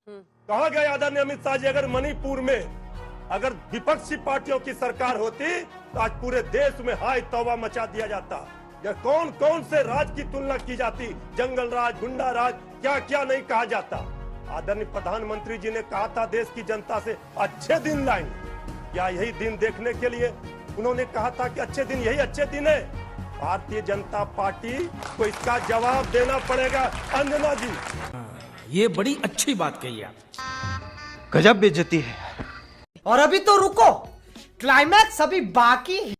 कहा गया आदरणीय अमित शाह जी, अगर मणिपुर में अगर विपक्षी पार्टियों की सरकार होती तो आज पूरे देश में हाय तौबा मचा दिया जाता। या कौन कौन से राज की तुलना की जाती, जंगल राज, गुंडा राज, क्या क्या नहीं कहा जाता। आदरणीय प्रधानमंत्री जी ने कहा था देश की जनता से अच्छे दिन लाएंगे। क्या यही दिन देखने के लिए उन्होंने कहा था कि अच्छे दिन, यही अच्छे दिन है? भारतीय जनता पार्टी को इसका जवाब देना पड़ेगा। अंजना जी, ये बड़ी अच्छी बात कही आप। गजब बेइज्जती है। और अभी तो रुको, क्लाइमैक्स अभी बाकी है।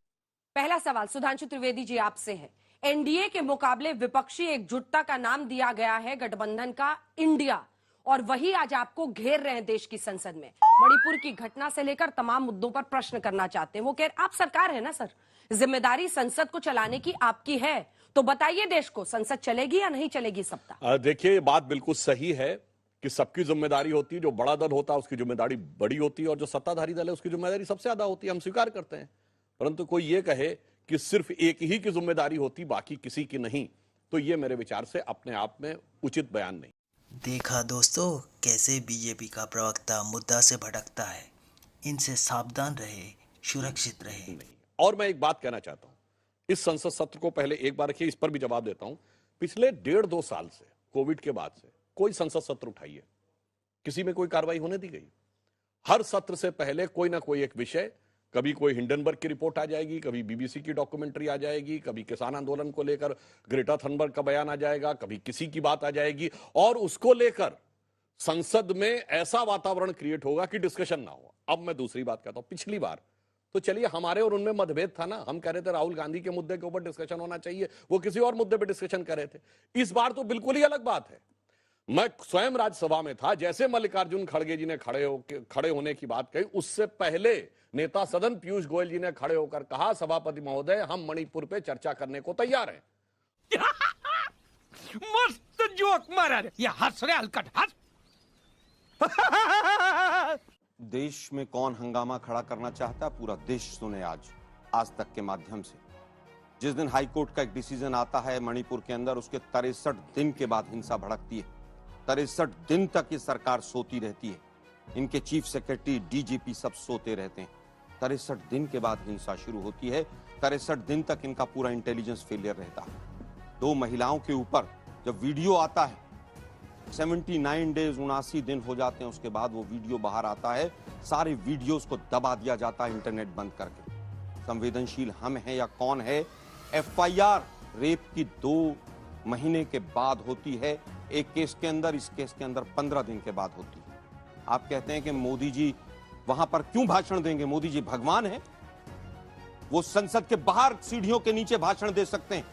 पहला सवाल सुधांशु त्रिवेदी जी आपसे है। एनडीए के मुकाबले विपक्षी एकजुटता का नाम दिया गया है गठबंधन का इंडिया, और वही आज आपको घेर रहे हैं देश की संसद में। मणिपुर की घटना से लेकर तमाम मुद्दों पर प्रश्न करना चाहते हैं। वो कह रहे आप सरकार है ना सर, जिम्मेदारी संसद को चलाने की आपकी है, तो बताइए देश को संसद चलेगी या नहीं चलेगी सप्ताह? देखिए, ये बात बिल्कुल सही है कि सबकी जिम्मेदारी होती है। जो बड़ा दल होता है उसकी जिम्मेदारी बड़ी होती है, और जो सत्ताधारी दल है उसकी जिम्मेदारी सबसे ज्यादा होती है। हम स्वीकार करते हैं, परंतु कोई ये कहे कि सिर्फ एक ही की जिम्मेदारी होती बाकी किसी की नहीं, तो ये मेरे विचार से अपने आप में उचित बयान नहीं। देखा दोस्तों, कैसे बीजेपी का प्रवक्ता मुद्दा से भटकता है। इनसे सावधान रहे, सुरक्षित रहे। नहीं। और मैं एक बात कहना चाहता हूं, इस संसद सत्र को पहले एक बार रखिए, इस पर भी जवाब देता हूं। पिछले 1.5-2 साल से, कोविड के बाद से कोई संसद सत्र उठाइए, किसी में कोई कार्रवाई होने दी गई? हर सत्र से पहले कोई ना कोई एक विषय, कभी कोई हिंडनबर्ग की रिपोर्ट आ जाएगी, कभी बीबीसी की डॉक्यूमेंट्री आ जाएगी, कभी किसान आंदोलन को लेकर ग्रेटा थनबर्ग का बयान आ जाएगा, कभी किसी की बात आ जाएगी, और उसको लेकर संसद में ऐसा वातावरण क्रिएट होगा कि डिस्कशन ना हो। अब मैं दूसरी बात कहता हूं, पिछली बार तो चलिए हमारे और उनमें मतभेद था ना, हम कह रहे थे राहुल गांधी के मुद्दे के ऊपर डिस्कशन होना चाहिए, वो किसी और मुद्दे पर डिस्कशन कर रहे थे। इस बार तो बिल्कुल ही अलग बात है। मैं स्वयं राज्यसभा में था, जैसे मल्लिकार्जुन खड़गे जी ने खड़े होने की बात कही, उससे पहले नेता सदन पीयूष गोयल जी ने खड़े होकर कहा, सभापति महोदय हम मणिपुर पे चर्चा करने को तैयार हैं। मस्त जोक मारा रे, ये हंस रहे हलकट हंस। देश में कौन हंगामा खड़ा करना चाहता है, पूरा देश सुने आज तक के माध्यम से। जिस दिन हाईकोर्ट का एक डिसीजन आता है मणिपुर के अंदर, उसके 63 दिन के बाद हिंसा भड़कती है। 63 दिन तक ये सरकार सोती रहती है, इनके चीफ सेक्रेटरी, डीजीपी सब सोते रहते हैं। 63 दिन के बाद हिंसा शुरू होती है। 63 दिन तक इनका पूरा इंटेलिजेंस फेलियर रहता है। 2 महिलाओं के ऊपर जब वीडियो आता है, 79 डेज 79 दिन हो जाते हैं, उसके बाद वो वीडियो बाहर आता है, सारे वीडियोस को दबा दिया जाता है इंटरनेट बंद करके। संवेदनशील हम हैं या कौन है? एफआईआर रेप की 2 महीने के बाद होती है एक केस के अंदर, इस केस के अंदर 15 दिन के बाद होती है। आप कहते हैं कि मोदी जी वहां पर क्यों भाषण देंगे? मोदी जी भगवान है? वो संसद के बाहर सीढ़ियों के नीचे भाषण दे सकते हैं,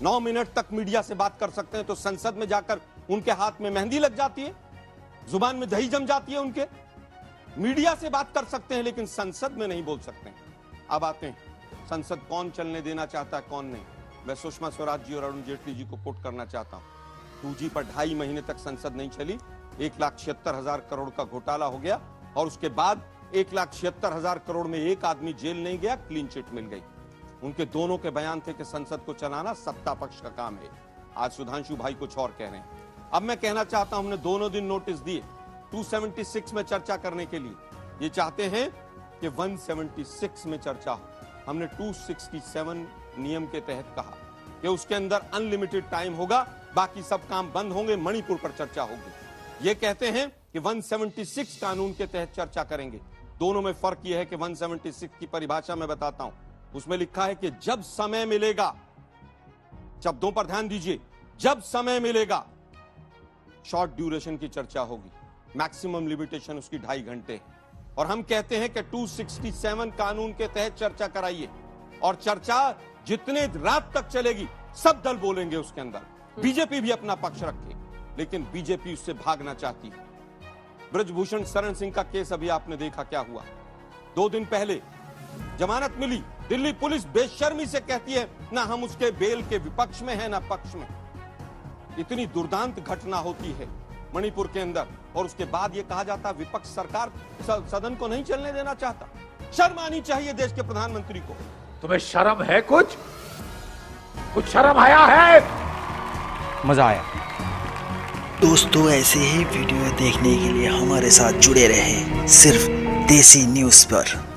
9 मिनट तक मीडिया से बात कर सकते हैं, तो संसद में जाकर उनके हाथ में मेहंदी लग जाती है, जुबान में दही जम जाती है उनके। मीडिया से बात कर सकते हैं लेकिन संसद में नहीं बोल सकते हैं। अब आते हैं संसद कौन चलने देना चाहता है, कौन नहीं। मैं सुषमा स्वराज जी और अरुण जेटली जी को कोट करना चाहता हूं। 2G पर 2.5 महीने तक संसद नहीं चली, 1,76,000 करोड़ का घोटाला हो गया, और उसके बाद 1,76,000 करोड़ में एक आदमी जेल नहीं गया, क्लीन चिट मिल गई। उनके दोनों के बयान थे कि संसद को चलाना सत्ता पक्ष का काम है। आज सुधांशु भाई कुछ और कह रहे हैं। अब मैं कहना चाहता हूं, हमने दोनों दिन नोटिस दिए 276 में चर्चा करने के लिए। ये चाहते हैं कि 176 में चर्चा हो। हमने 267 नियम के तहत कहा कि उसके अंदर अनलिमिटेड टाइम होगा, बाकी सब काम बंद होंगे, मणिपुर पर चर्चा होगी। ये कहते हैं कि 176 कानून के तहत चर्चा करेंगे। दोनों में फर्क यह है कि 176 की परिभाषा मैं बताता हूं। उसमें लिखा है कि जब समय मिलेगा, शब्दों पर ध्यान दीजिए, जब समय मिलेगा शॉर्ट ड्यूरेशन की चर्चा होगी, मैक्सिमम लिमिटेशन उसकी 2.5 घंटे। और हम कहते हैं कि 267 कानून के तहत चर्चा कराइए, और चर्चा जितने रात तक चलेगी सब दल बोलेंगे उसके अंदर। बीजेपी भी अपना पक्ष रखे, लेकिन बीजेपी उससे भागना चाहती है। ब्रजभूषण शरण सिंह का केस अभी आपने देखा क्या हुआ। 2 दिन पहले जमानत मिली, दिल्ली पुलिस बेशर्मी से कहती है ना हम उसके बेल के विपक्ष में है ना पक्ष में। इतनी दुर्दांत घटना होती है मणिपुर के अंदर, और उसके बाद यह कहा जाता विपक्ष सरकार सदन को नहीं चलने देना चाहता। शर्म आनी चाहिए देश के प्रधानमंत्री को। तुम्हें शर्म है? कुछ शर्म आया है? मजा आया। दोस्तों ऐसे ही वीडियो देखने के लिए हमारे साथ जुड़े रहें सिर्फ देसी न्यूज़ पर।